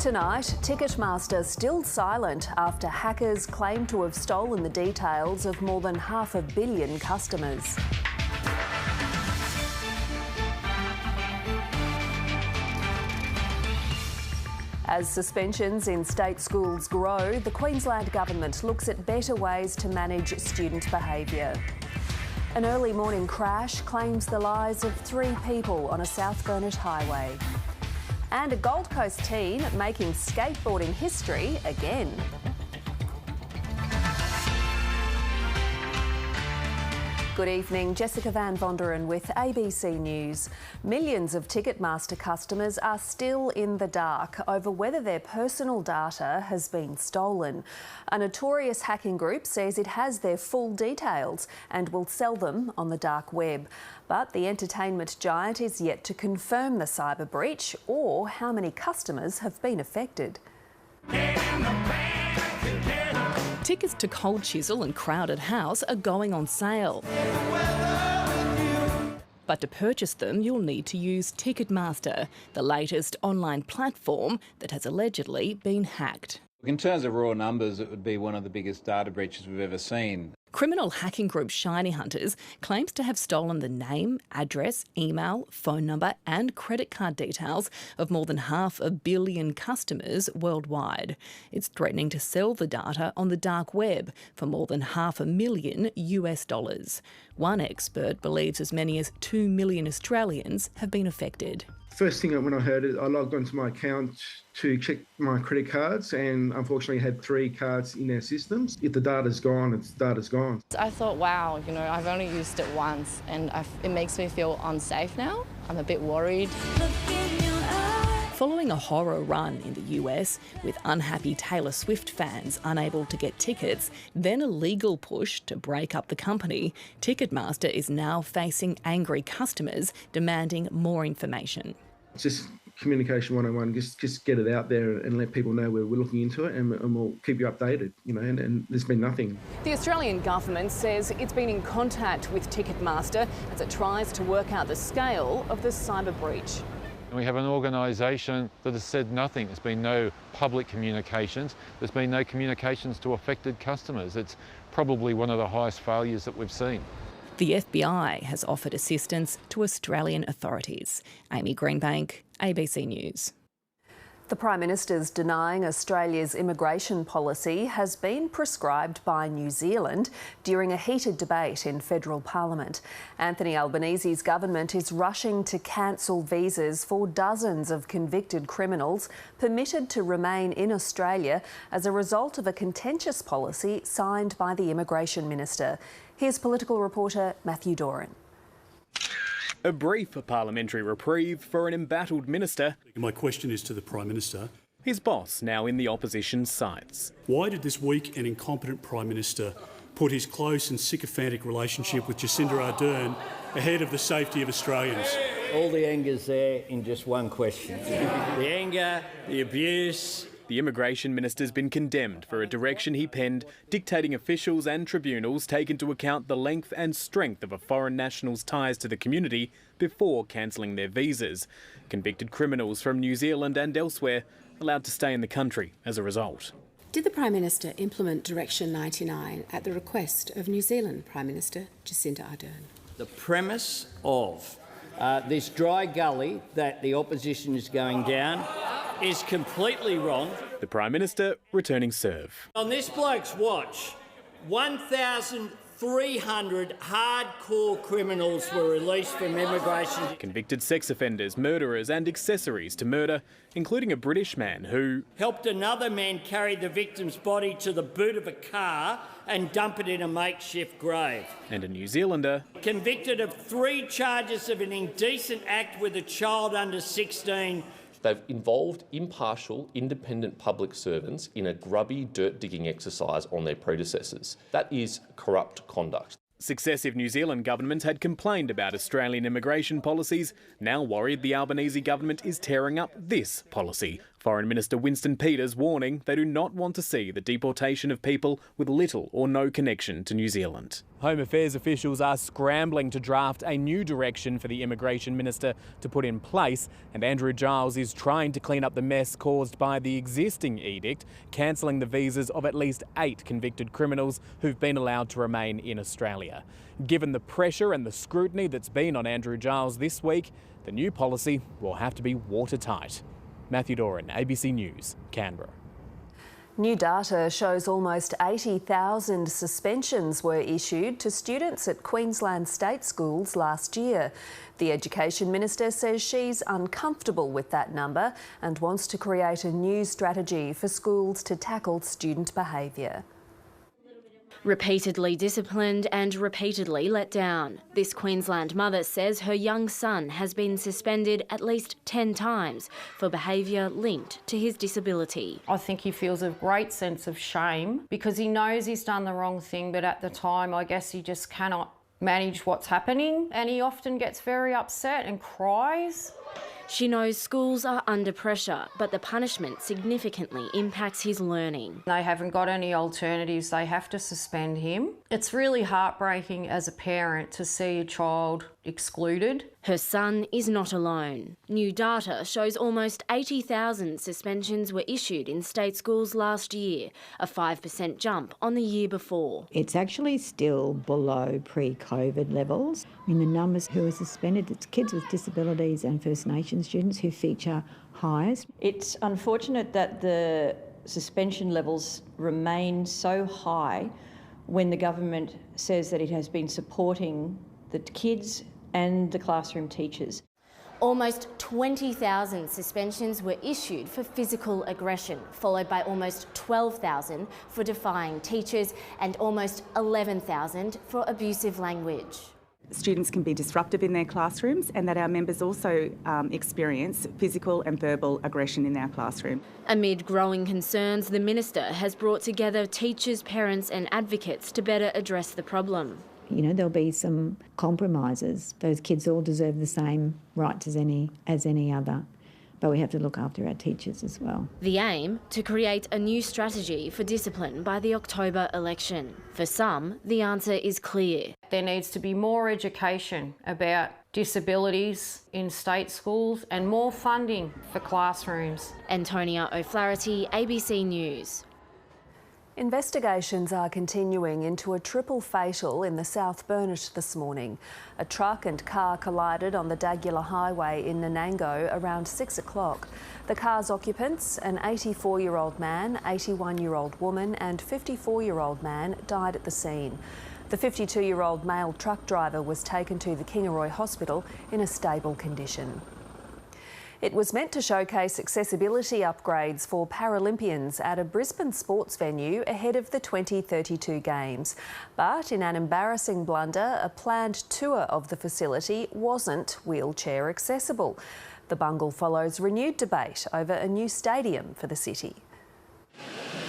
Tonight, Ticketmaster still silent after hackers claim to have stolen the details of more than 500 million customers. As suspensions in state schools grow, the Queensland Government looks at better ways to manage student behaviour. An early morning crash claims the lives of 3 people on a South Burnett highway. And a Gold Coast teen making skateboarding history again. Good evening, Jessica Van Vonderen with ABC News. Millions of Ticketmaster customers are still in the dark over whether their personal data has been stolen. A notorious hacking group says it has their full details and will sell them on the dark web. But the entertainment giant is yet to confirm the cyber breach or how many customers have been affected. Tickets to Cold Chisel and Crowded House are going on sale. But to purchase them, you'll need to use Ticketmaster, the latest online platform that has allegedly been hacked. In terms of raw numbers, it would be one of the biggest data breaches we've ever seen. Criminal hacking group Shiny Hunters claims to have stolen the name, address, email, phone number and credit card details of more than 500 million customers worldwide. It's threatening to sell the data on the dark web for more than $500,000. One expert believes as many as 2 million Australians have been affected. First thing when I heard it, I logged onto my account to check my credit cards and unfortunately had 3 cards in our systems. If the data's gone, it's data's gone. I thought, wow, I've only used it once and it makes me feel unsafe now. I'm a bit worried. Following a horror run in the US, with unhappy Taylor Swift fans unable to get tickets, then a legal push to break up the company, Ticketmaster is now facing angry customers demanding more information. It's just communication 101, just get it out there and let people know we're looking into it and we'll keep you updated, and there's been nothing. The Australian government says it's been in contact with Ticketmaster as it tries to work out the scale of the cyber breach. We have an organisation that has said nothing. There's been no public communications. There's been no communications to affected customers. It's probably one of the highest failures that we've seen. The FBI has offered assistance to Australian authorities. Amy Greenbank, ABC News. The Prime Minister's denying Australia's immigration policy has been prescribed by New Zealand during a heated debate in federal parliament. Anthony Albanese's government is rushing to cancel visas for dozens of convicted criminals permitted to remain in Australia as a result of a contentious policy signed by the Immigration Minister. Here's political reporter Matthew Doran. A brief parliamentary reprieve for an embattled minister. My question is to the Prime Minister. His boss now in the opposition's sights. Why did this weak and incompetent Prime Minister put his close and sycophantic relationship with Jacinda Ardern ahead of the safety of Australians? All the anger's there in just one question. The anger, the abuse. The Immigration Minister's been condemned for a direction he penned dictating officials and tribunals take into account the length and strength of a foreign national's ties to the community before cancelling their visas. Convicted criminals from New Zealand and elsewhere allowed to stay in the country as a result. Did the Prime Minister implement Direction 99 at the request of New Zealand Prime Minister Jacinda Ardern? The premise of this dry gully that the opposition is going down is completely wrong. The Prime Minister returning serve. On this bloke's watch, 1,300 hardcore criminals were released from immigration. Convicted sex offenders, murderers and accessories to murder, including a British man who helped another man carry the victim's body to the boot of a car and dump it in a makeshift grave. And a New Zealander convicted of 3 charges of an indecent act with a child under 16. They've involved impartial, independent public servants in a grubby dirt-digging exercise on their predecessors. That is corrupt conduct. Successive New Zealand governments had complained about Australian immigration policies, now worried the Albanese government is tearing up this policy Foreign Minister Winston Peters warning they do not want to see the deportation of people with little or no connection to New Zealand. Home Affairs officials are scrambling to draft a new direction for the Immigration Minister to put in place, and Andrew Giles is trying to clean up the mess caused by the existing edict, cancelling the visas of at least 8 convicted criminals who've been allowed to remain in Australia. Given the pressure and the scrutiny that's been on Andrew Giles this week, the new policy will have to be watertight. Matthew Doran, ABC News, Canberra. New data shows almost 80,000 suspensions were issued to students at Queensland state schools last year. The Education Minister says she's uncomfortable with that number and wants to create a new strategy for schools to tackle student behaviour. Repeatedly disciplined and repeatedly let down. This Queensland mother says her young son has been suspended at least 10 times for behaviour linked to his disability. I think he feels a great sense of shame because he knows he's done the wrong thing, but at the time I guess he just cannot manage what's happening, and he often gets very upset and cries. She knows schools are under pressure, but the punishment significantly impacts his learning. They haven't got any alternatives. They have to suspend him. It's really heartbreaking as a parent to see a child excluded. Her son is not alone. New data shows almost 80,000 suspensions were issued in state schools last year, a 5% jump on the year before. It's actually still below pre-COVID levels. I mean, the numbers who are suspended, it's kids with disabilities and First Nations students who feature highest. It's unfortunate that the suspension levels remain so high when the government says that it has been supporting the kids and the classroom teachers. Almost 20,000 suspensions were issued for physical aggression, followed by almost 12,000 for defying teachers and almost 11,000 for abusive language. Students can be disruptive in their classrooms, and that our members also experience physical and verbal aggression in our classroom. Amid growing concerns, the Minister has brought together teachers, parents and advocates to better address the problem. You know, there'll be some compromises. Those kids all deserve the same rights as any other, but we have to look after our teachers as well. The aim, to create a new strategy for discipline by the October election. For some, the answer is clear. There needs to be more education about disabilities in state schools and more funding for classrooms. Antonia O'Flaherty, ABC News. Investigations are continuing into a triple fatal in the South Burnett this morning. A truck and car collided on the Dagular Highway in Nanango around 6 o'clock. The car's occupants, an 84-year-old man, 81-year-old woman and 54-year-old man, died at the scene. The 52-year-old male truck driver was taken to the Kingaroy Hospital in a stable condition. It was meant to showcase accessibility upgrades for Paralympians at a Brisbane sports venue ahead of the 2032 Games. But in an embarrassing blunder, a planned tour of the facility wasn't wheelchair accessible. The bungle follows renewed debate over a new stadium for the city.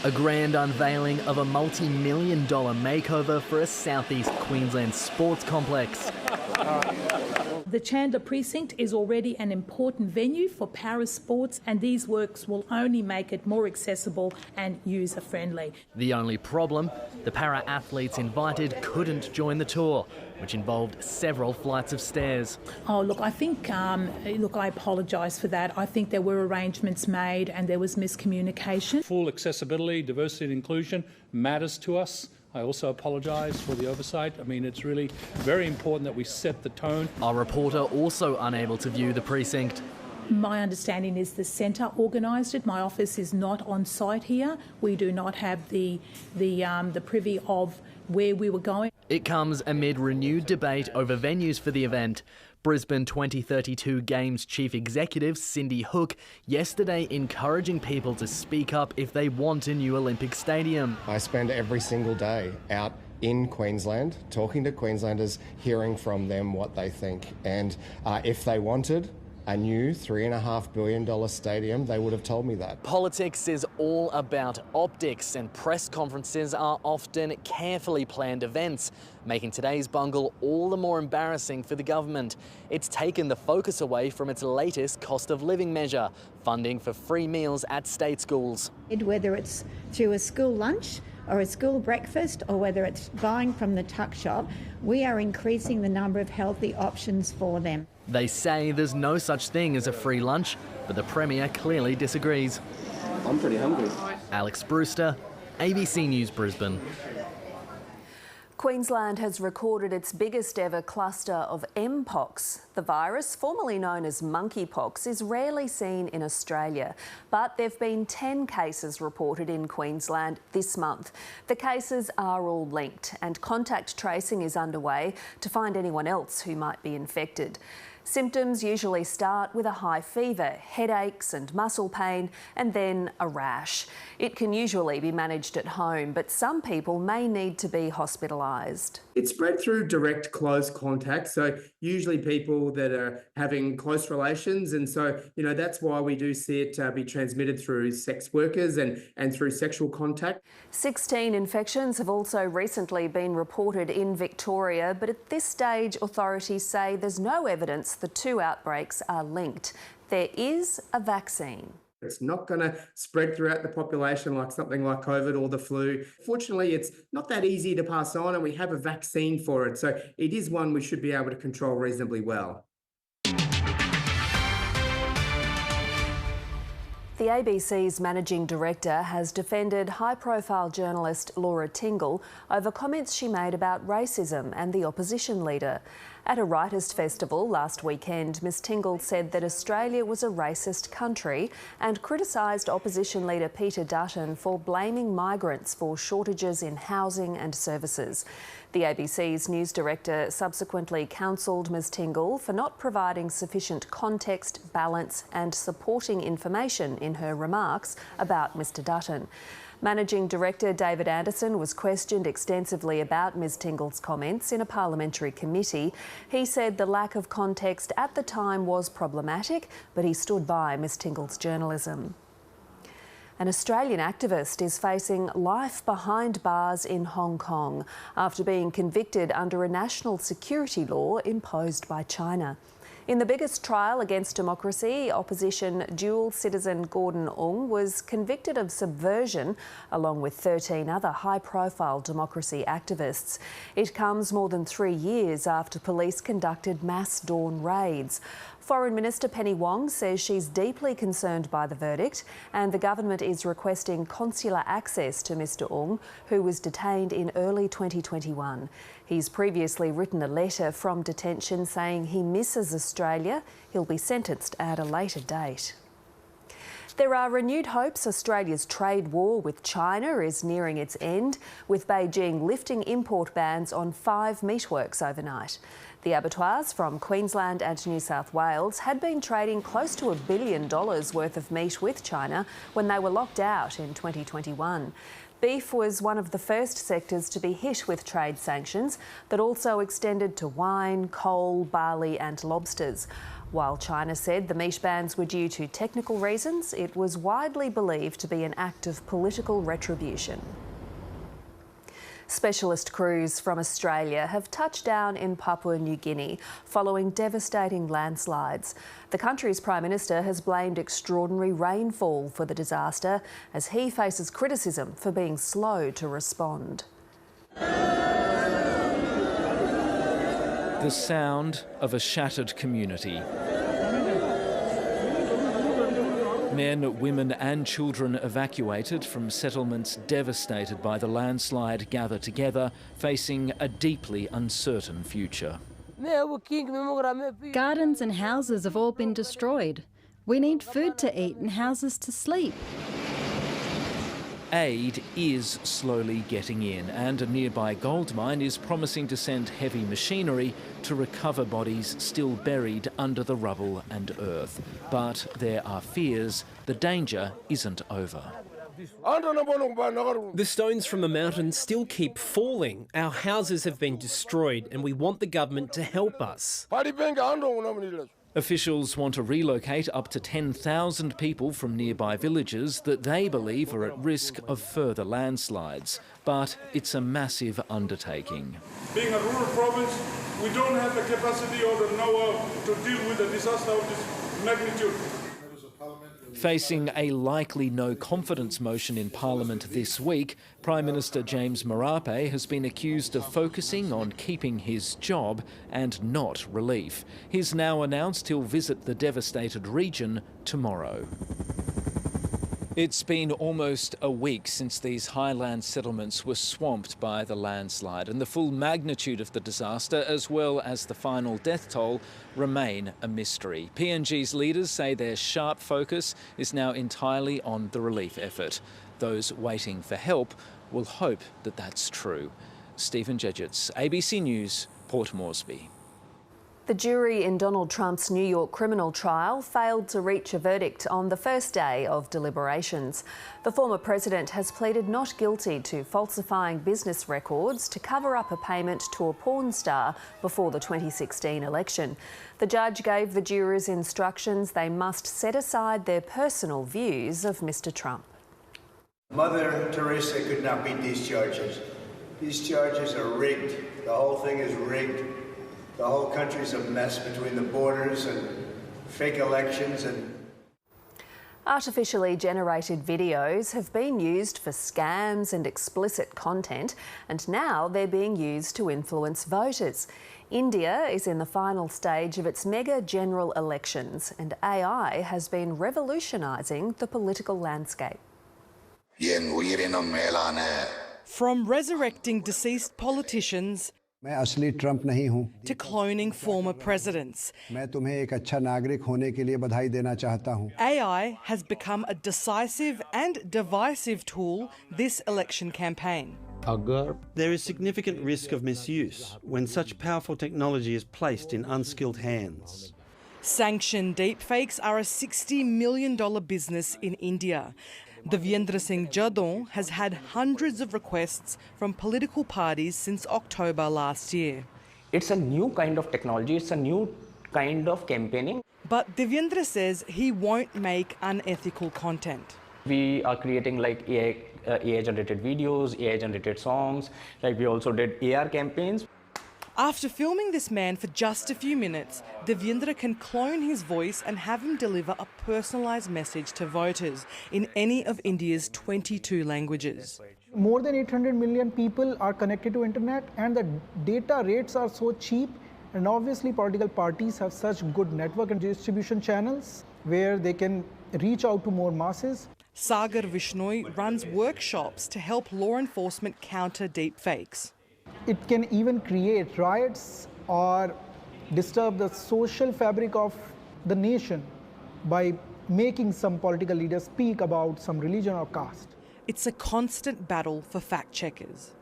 A grand unveiling of a multi-million-dollar makeover for a southeast Queensland sports complex. The Chandler Precinct is already an important venue for para sports, and these works will only make it more accessible and user-friendly. The only problem, the para athletes invited couldn't join the tour, which involved several flights of stairs. Oh, look, I think, I apologise for that. I think there were arrangements made and there was miscommunication. Full accessibility, diversity and inclusion matters to us. I also apologise for the oversight. I mean, it's really very important that we set the tone. Our reporter also unable to view the precinct. My understanding is the centre organised it. My office is not on site here. We do not have the privy of where we were going. It comes amid renewed debate over venues for the event. Brisbane 2032 Games Chief Executive Cindy Hook yesterday encouraging people to speak up if they want a new Olympic stadium. I spend every single day out in Queensland talking to Queenslanders, hearing from them what they think, and if they wanted a new $3.5 billion stadium, they would have told me that. Politics is all about optics, and press conferences are often carefully planned events, making today's bungle all the more embarrassing for the government. It's taken the focus away from its latest cost of living measure, funding for free meals at state schools. Whether it's through a school lunch or a school breakfast, or whether it's buying from the tuck shop, we are increasing the number of healthy options for them. They say there's no such thing as a free lunch, but the Premier clearly disagrees. I'm pretty hungry. Alex Brewster, ABC News Brisbane. Queensland has recorded its biggest ever cluster of Mpox. The virus, formerly known as monkeypox, is rarely seen in Australia, but there have been 10 cases reported in Queensland this month. The cases are all linked, and contact tracing is underway to find anyone else who might be infected. Symptoms usually start with a high fever, headaches and muscle pain, and then a rash. It can usually be managed at home, but some people may need to be hospitalised. It's spread through direct, close contact, so usually people that are having close relations, and so, that's why we do see it be transmitted through sex workers and through sexual contact. 16 infections have also recently been reported in Victoria, but at this stage authorities say there's no evidence the two outbreaks are linked. There is a vaccine. It's not going to spread throughout the population like something like COVID or the flu. Fortunately, it's not that easy to pass on, and we have a vaccine for it. So it is one we should be able to control reasonably well. The ABC's managing director has defended high-profile journalist Laura Tingle over comments she made about racism and the opposition leader. At a writers' festival last weekend, Ms Tingle said that Australia was a racist country and criticised opposition leader Peter Dutton for blaming migrants for shortages in housing and services. The ABC's news director subsequently counselled Ms Tingle for not providing sufficient context, balance and supporting information in her remarks about Mr Dutton. Managing Director David Anderson was questioned extensively about Ms Tingle's comments in a parliamentary committee. He said the lack of context at the time was problematic, but he stood by Ms Tingle's journalism. An Australian activist is facing life behind bars in Hong Kong after being convicted under a national security law imposed by China. In the biggest trial against democracy, opposition dual citizen Gordon Ong was convicted of subversion along with 13 other high-profile democracy activists. It comes more than 3 years after police conducted mass dawn raids. Foreign Minister Penny Wong says she's deeply concerned by the verdict, and the government is requesting consular access to Mr Ong, who was detained in early 2021. He's previously written a letter from detention saying he misses Australia. He'll be sentenced at a later date. There are renewed hopes Australia's trade war with China is nearing its end, with Beijing lifting import bans on 5 meatworks overnight. The abattoirs from Queensland and New South Wales had been trading close to $1 billion worth of meat with China when they were locked out in 2021. Beef was one of the first sectors to be hit with trade sanctions that also extended to wine, coal, barley and lobsters. While China said the meat bans were due to technical reasons, it was widely believed to be an act of political retribution. Specialist crews from Australia have touched down in Papua New Guinea following devastating landslides. The country's Prime Minister has blamed extraordinary rainfall for the disaster as he faces criticism for being slow to respond. The sound of a shattered community. Men, women and children evacuated from settlements devastated by the landslide gather together, facing a deeply uncertain future. Gardens and houses have all been destroyed. We need food to eat and houses to sleep. Aid is slowly getting in, and a nearby gold mine is promising to send heavy machinery to recover bodies still buried under the rubble and earth. But there are fears the danger isn't over. The stones from the mountains still keep falling. Our houses have been destroyed and we want the government to help us. Officials want to relocate up to 10,000 people from nearby villages that they believe are at risk of further landslides. But it's a massive undertaking. Being a rural province, we don't have the capacity or the know-how to deal with a disaster of this magnitude. Facing a likely no-confidence motion in Parliament this week, Prime Minister James Marape has been accused of focusing on keeping his job and not relief. He's now announced he'll visit the devastated region tomorrow. It's been almost a week since these highland settlements were swamped by the landslide, and the full magnitude of the disaster, as well as the final death toll, remain a mystery. PNG's leaders say their sharp focus is now entirely on the relief effort. Those waiting for help will hope that that's true. Stephen Jedgetts, ABC News, Port Moresby. The jury in Donald Trump's New York criminal trial failed to reach a verdict on the first day of deliberations. The former president has pleaded not guilty to falsifying business records to cover up a payment to a porn star before the 2016 election. The judge gave the jurors instructions they must set aside their personal views of Mr. Trump. Mother Teresa could not beat these charges. These charges are rigged. The whole thing is rigged. The whole country's a mess between the borders and fake elections and... Artificially generated videos have been used for scams and explicit content, and now they're being used to influence voters. India is in the final stage of its mega general elections, and AI has been revolutionising the political landscape. From resurrecting deceased politicians to cloning former presidents, AI has become a decisive and divisive tool this election campaign. There is significant risk of misuse when such powerful technology is placed in unskilled hands. Sanctioned deepfakes are a $60 million business in India. Devendra Singh Jadon has had hundreds of requests from political parties since October last year. It's a new kind of technology, it's a new kind of campaigning. But Devendra says he won't make unethical content. We are creating like AI-generated videos, AI-generated songs, like we also did AR campaigns. After filming this man for just a few minutes, Devendra can clone his voice and have him deliver a personalised message to voters in any of India's 22 languages. More than 800 million people are connected to internet, and the data rates are so cheap, and obviously political parties have such good network and distribution channels where they can reach out to more masses. Sagar Vishnoi runs workshops to help law enforcement counter deepfakes. It can even create riots or disturb the social fabric of the nation by making some political leaders speak about some religion or caste. It's a constant battle for fact checkers.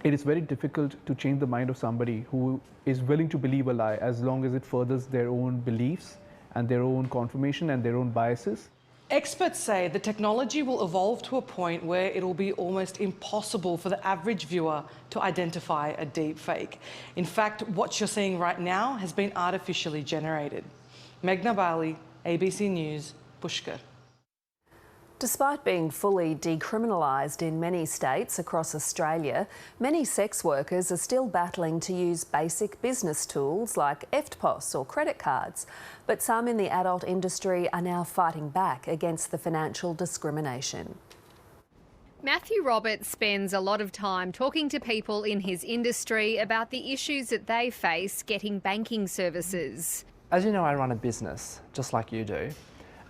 It is very difficult to change the mind of somebody who is willing to believe a lie as long as it furthers their own beliefs and their own confirmation and their own biases. Experts say the technology will evolve to a point where it will be almost impossible for the average viewer to identify a deep fake. In fact, what you're seeing right now has been artificially generated. Meghna Bali, ABC News, Pushkar. Despite being fully decriminalised in many states across Australia, many sex workers are still battling to use basic business tools like EFTPOS or credit cards. But some in the adult industry are now fighting back against the financial discrimination. Matthew Roberts spends a lot of time talking to people in his industry about the issues that they face getting banking services. As you know, I run a business, just like you do.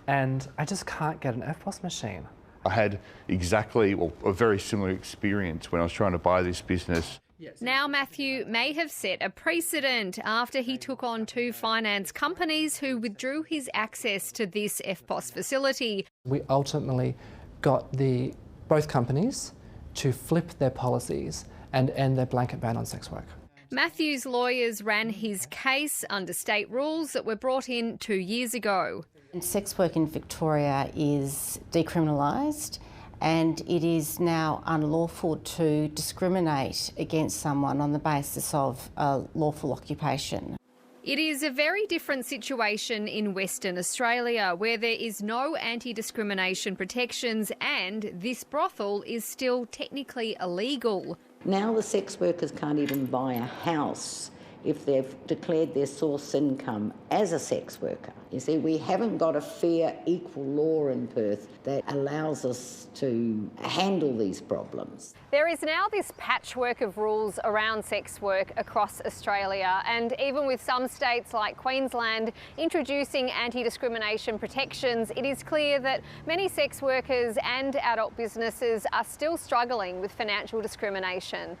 And I just can't get an EFTPOS machine. I had a very similar experience when I was trying to buy this business. Now Matthew may have set a precedent after he took on 2 finance companies who withdrew his access to this EFTPOS facility. We ultimately got both companies to flip their policies and end their blanket ban on sex work. Matthew's lawyers ran his case under state rules that were brought in 2 years ago. Sex work in Victoria is decriminalised, and it is now unlawful to discriminate against someone on the basis of a lawful occupation. It is a very different situation in Western Australia, where there is no anti-discrimination protections and this brothel is still technically illegal. Now the sex workers can't even buy a house if they've declared their source income as a sex worker. You see, we haven't got a fair, equal law in Perth that allows us to handle these problems. There is now this patchwork of rules around sex work across Australia, and even with some states like Queensland introducing anti-discrimination protections, it is clear that many sex workers and adult businesses are still struggling with financial discrimination.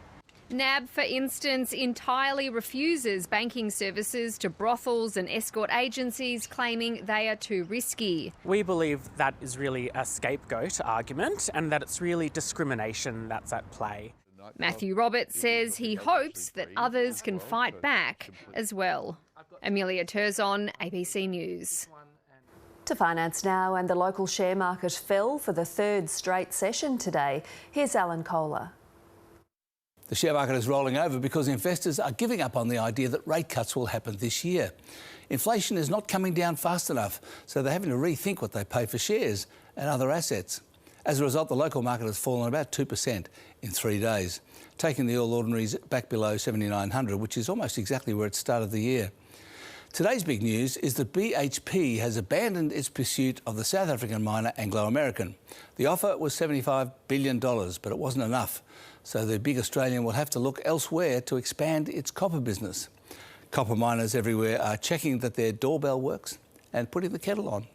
NAB, for instance, entirely refuses banking services to brothels and escort agencies, claiming they are too risky. We believe that is really a scapegoat argument and that it's really discrimination that's at play. Matthew Roberts says he hopes that others can fight back as well. Amelia Terzon, ABC News. To finance now, and the local share market fell for the third straight session today. Here's Alan Kohler. The share market is rolling over because investors are giving up on the idea that rate cuts will happen this year. Inflation is not coming down fast enough, so they're having to rethink what they pay for shares and other assets. As a result, the local market has fallen about 2% in 3 days, taking the All Ordinaries back below 7,900, which is almost exactly where it started the year. Today's big news is that BHP has abandoned its pursuit of the South African miner Anglo American. The offer was $75 billion, but it wasn't enough. So the big Australian will have to look elsewhere to expand its copper business. Copper miners everywhere are checking that their doorbell works and putting the kettle on.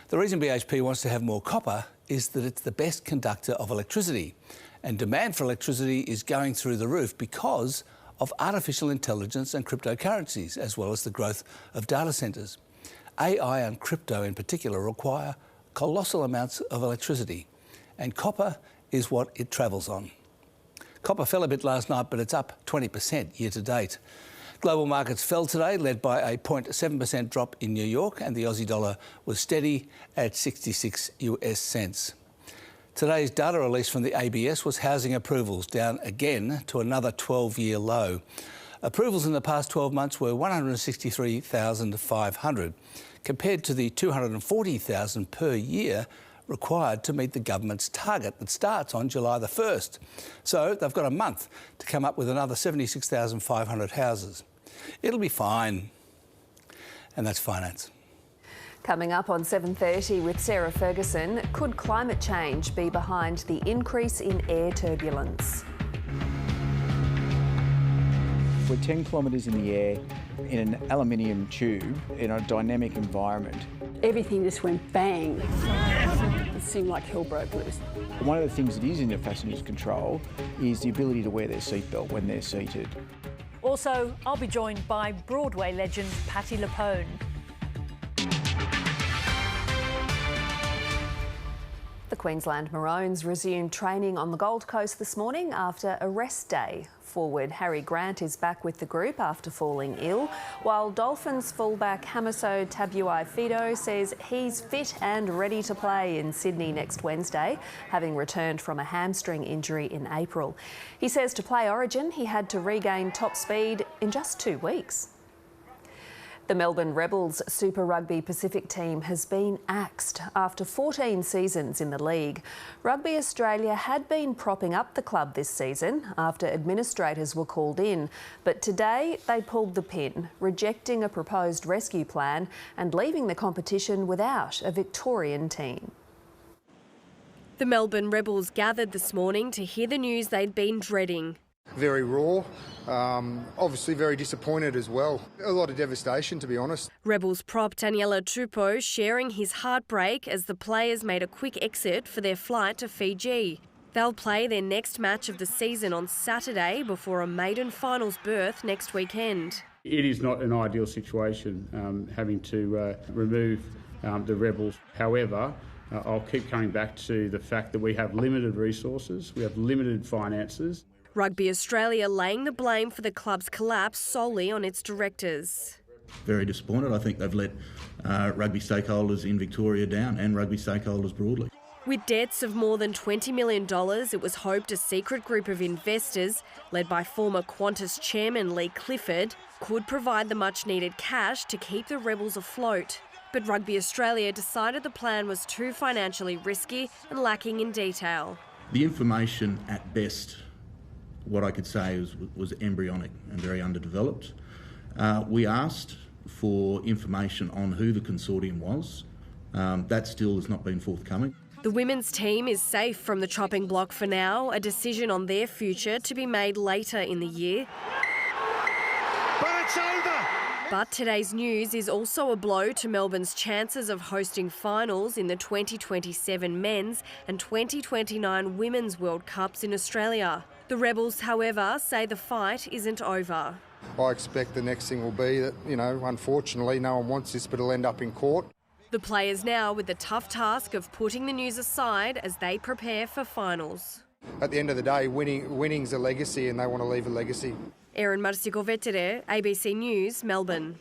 The reason BHP wants to have more copper is that it's the best conductor of electricity, and demand for electricity is going through the roof because of artificial intelligence and cryptocurrencies, as well as the growth of data centres. AI and crypto in particular require colossal amounts of electricity, and copper is what it travels on. Copper fell a bit last night, but it's up 20% year to date. Global markets fell today, led by a 0.7% drop in New York, and the Aussie dollar was steady at 66 US cents. Today's data release from the ABS was housing approvals, down again to another 12-year low. Approvals in the past 12 months were 163,500, compared to the 240,000 per year required to meet the government's target that starts on July the 1st. So they've got a month to come up with another 76,500 houses. It'll be fine. And that's finance. Coming up on 7:30 with Sarah Ferguson, could climate change be behind the increase in air turbulence? We're 10 kilometres in the air in an aluminium tube in a dynamic environment. Everything just went bang. It seemed like hell broke loose. One of the things that is in a passenger's control is the ability to wear their seatbelt when they're seated. Also, I'll be joined by Broadway legend Patti LuPone. The Queensland Maroons resumed training on the Gold Coast this morning after a rest day. Forward Harry Grant is back with the group after falling ill, while Dolphins fullback Hamiso Tabuai-Fidow says he's fit and ready to play in Sydney next Wednesday, having returned from a hamstring injury in April. He says to play Origin, he had to regain top speed in just 2 weeks. The Melbourne Rebels Super Rugby Pacific team has been axed after 14 seasons in the league. Rugby Australia had been propping up the club this season after administrators were called in, but today they pulled the pin, rejecting a proposed rescue plan and leaving the competition without a Victorian team. The Melbourne Rebels gathered this morning to hear the news they'd been dreading. Very raw, obviously very disappointed as well. A lot of devastation, to be honest. Rebels prop Daniela Tupou sharing his heartbreak as the players made a quick exit for their flight to Fiji. They'll play their next match of the season on Saturday before a maiden finals berth next weekend. It is not an ideal situation having to remove the Rebels. However, I'll keep coming back to the fact that we have limited resources, we have limited finances. Rugby Australia laying the blame for the club's collapse solely on its directors. Very disappointed. I think they've let rugby stakeholders in Victoria down and rugby stakeholders broadly. With debts of more than $20 million, it was hoped a secret group of investors, led by former Qantas chairman Lee Clifford, could provide the much-needed cash to keep the rebels afloat. But Rugby Australia decided the plan was too financially risky and lacking in detail. The information, at best, what I could say was embryonic and very underdeveloped. We asked for information on who the consortium was. That still has not been forthcoming. The women's team is safe from the chopping block for now, a decision on their future to be made later in the year. But it's over! But today's news is also a blow to Melbourne's chances of hosting finals in the 2027 Men's and 2029 Women's World Cups in Australia. The Rebels, however, say the fight isn't over. I expect the next thing will be that, unfortunately, no one wants this, but it'll end up in court. The players now with the tough task of putting the news aside as they prepare for finals. At the end of the day, winning's a legacy and they want to leave a legacy. Erin Marciko-Vetere, ABC News, Melbourne.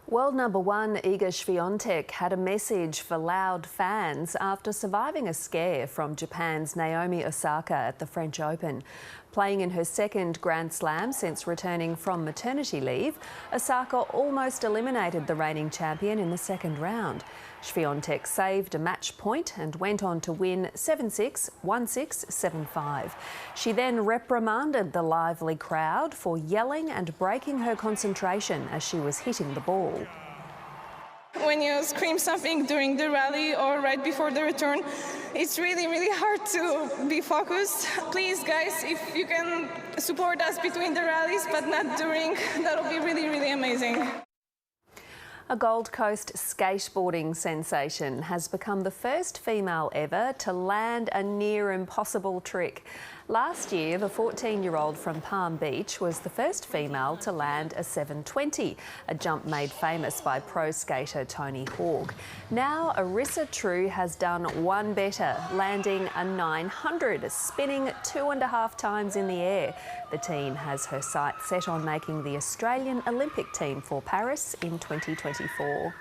World number one Iga Swiatek had a message for loud fans after surviving a scare from Japan's Naomi Osaka at the French Open. Playing in her second Grand Slam since returning from maternity leave, Osaka almost eliminated the reigning champion in the second round. Swiatek saved a match point and went on to win 7-6, 1-6, 7-5. She then reprimanded the lively crowd for yelling and breaking her concentration as she was hitting the ball. When you scream something during the rally or right before the return, it's really, really hard to be focused. Please, guys, if you can support us between the rallies but not during, that'll be really, really amazing. A Gold Coast skateboarding sensation has become the first female ever to land a near impossible trick. Last year, the 14-year-old from Palm Beach was the first female to land a 720, a jump made famous by pro skater Tony Hawk. Now, Arissa True has done one better, landing a 900, spinning 2.5 times in the air. The teen has her sights set on making the Australian Olympic team for Paris in 2024.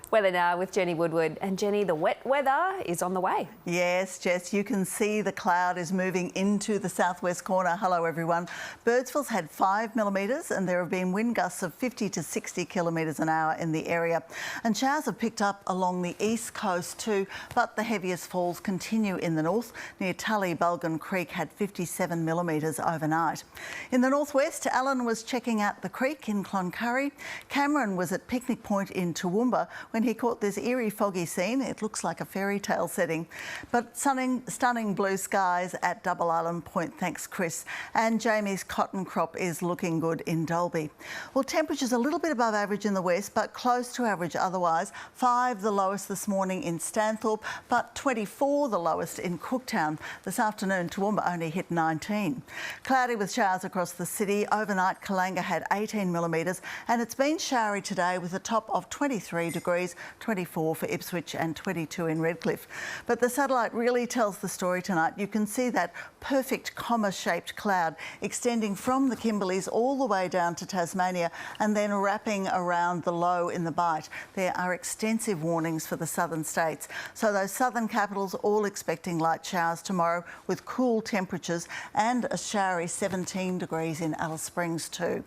Weather now with Jenny Woodward. And Jenny, the wet weather is on the way. Yes, Jess, you can see the cloud is moving into the southwest corner. Hello, everyone. Birdsville's had 5 millimetres and there have been wind gusts of 50 to 60 kilometres an hour in the area. And showers have picked up along the east coast too, but the heaviest falls continue in the north. Near Tully, Bulgan Creek had 57 millimetres overnight. In the northwest, Alan was checking out the creek in Cloncurry. Cameron was at Picnic Point in Toowoomba when he caught this eerie foggy scene. It looks like a fairy tale setting. But stunning blue skies at Double Island Point, thanks Chris. And Jamie's cotton crop is looking good in Dalby. Well, temperatures a little bit above average in the west, but close to average otherwise. 5 the lowest this morning in Stanthorpe, but 24 the lowest in Cooktown. This afternoon, Toowoomba only hit 19. Cloudy with showers across the city. Overnight, Kalanga had 18 millimetres, and it's been showery today with a top of 23 degrees. 24 for Ipswich and 22 in Redcliffe. But the satellite really tells the story tonight. You can see that perfect comma-shaped cloud extending from the Kimberleys all the way down to Tasmania and then wrapping around the low in the Bight. There are extensive warnings for the southern states. So those southern capitals all expecting light showers tomorrow with cool temperatures and a showery 17 degrees in Alice Springs too.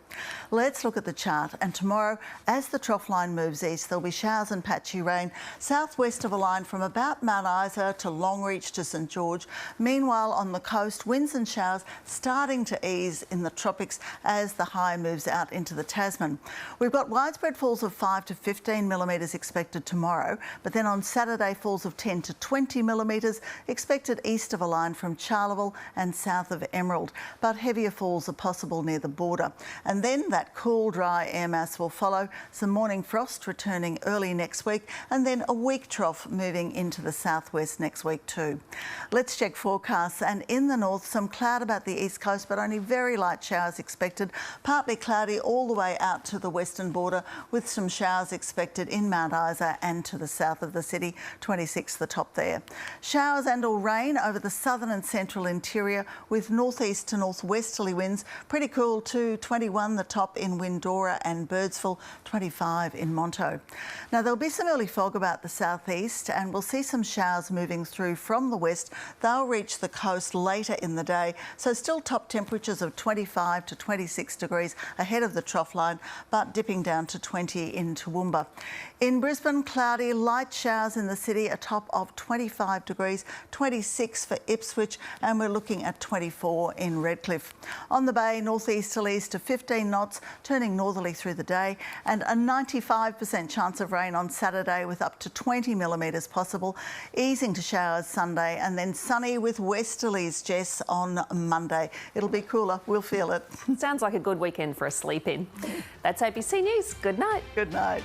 Let's look at the chart, and tomorrow as the trough line moves east there'll be showers and patchy rain southwest of a line from about Mount Isa to Longreach to St George. Meanwhile, on the coast, winds and showers starting to ease in the tropics as the high moves out into the Tasman. We've got widespread falls of 5 to 15 millimetres expected tomorrow, but then on Saturday falls of 10 to 20 millimetres expected east of a line from Charleville and south of Emerald, but heavier falls are possible near the border. And then that cool, dry air mass will follow, some morning frost returning early next week, and then a weak trough moving into the southwest next week too. Let's check forecasts, and in the north some cloud about the east coast, but only very light showers expected. Partly cloudy all the way out to the western border with some showers expected in Mount Isa and to the south of the city, 26 the top there. Showers and or rain over the southern and central interior with northeast to northwesterly winds, pretty cool too, 21 the top in Windora and Birdsville, 25 in Monto. Now there'll be some early fog about the southeast and we'll see some showers moving through from the west. They'll reach the coast later in the day, so still top temperatures of 25 to 26 degrees ahead of the trough line, but dipping down to 20 in Toowoomba. In Brisbane, cloudy, light showers in the city, a top of 25 degrees, 26 for Ipswich, and we're looking at 24 in Redcliffe. On the bay, northeasterlies to 15 knots, turning northerly through the day, and a 95% chance of rain on Saturday with up to 20 millimetres possible, easing to showers Sunday, and then sunny with westerlies, Jess, on Monday. It'll be cooler, we'll feel it. Sounds like a good weekend for a sleep in. That's ABC News. Good night. Good night.